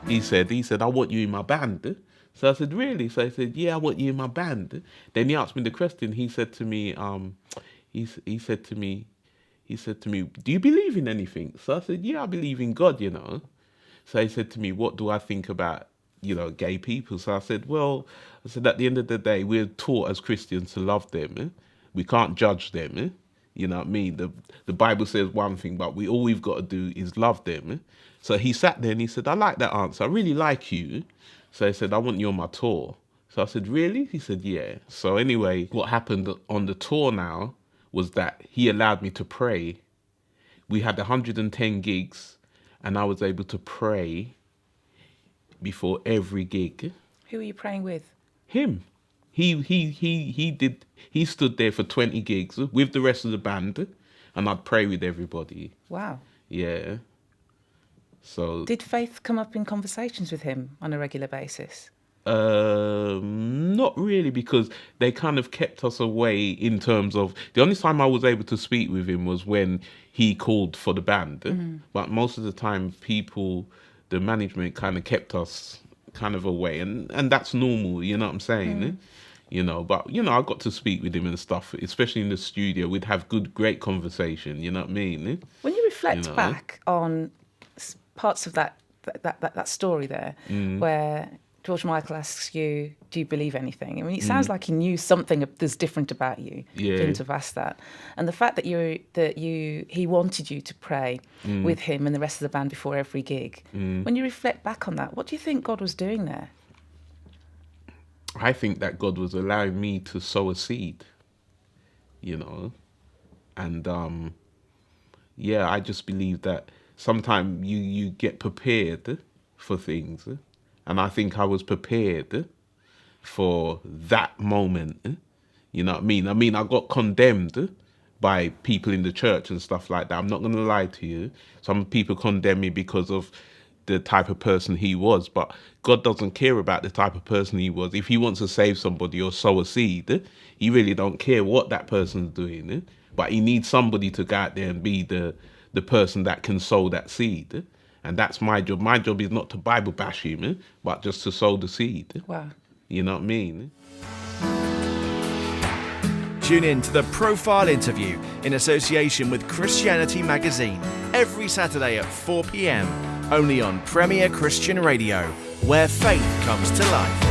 He said, I want you in my band. So I said, really? So I said, yeah, I want you in my band. Then he asked me the question. He said to me, he said to me, do you believe in anything? So I said, yeah, I believe in God, you know. So he said to me, what do I think about, you know, gay people? So I said, well, at the end of the day, we're taught as Christians to love them. We can't judge them. You know what I mean? The Bible says one thing, but all we've got to do is love them. So he sat there and he said, I like that answer. I really like you. So he said, I want you on my tour. So I said, really? He said, yeah. So anyway, what happened on the tour now was that he allowed me to pray. We had 110 gigs and I was able to pray before every gig. Who were you praying with? Him. He stood there for 20 gigs with the rest of the band and I'd pray with everybody. Wow. Yeah. So did faith come up in conversations with him on a regular basis? Not really, because they kind of kept us away in terms of the only time I was able to speak with him was when he called for the band. Mm-hmm. But most of the time the management kind of kept us kind of away, and that's normal, you know what I'm saying? Mm. You know, but you know, I got to speak with him and stuff, especially in the studio. We'd have great conversation, you know what I mean? When you reflect back on parts of that story there, where George Michael asks you, do you believe anything? I mean, it sounds like he knew something that's different about you for him to have asked that. And the fact that he wanted you to pray with him and the rest of the band before every gig. When you reflect back on that, what do you think God was doing there? I think that God was allowing me to sow a seed, you know. And I just believe that sometimes you get prepared for things. And I think I was prepared for that moment. You know what I mean? I mean, I got condemned by people in the church and stuff like that. I'm not going to lie to you. Some people condemn me because of the type of person he was. But God doesn't care about the type of person he was. If he wants to save somebody or sow a seed, he really don't care what that person's doing. But he needs somebody to go out there and be the person that can sow that seed. And that's my job. My job is not to Bible bash him, but just to sow the seed. Wow. You know what I mean? Tune in to The Profile Interview in association with Christianity Magazine every Saturday at 4 p.m. only on Premier Christian Radio, where faith comes to life.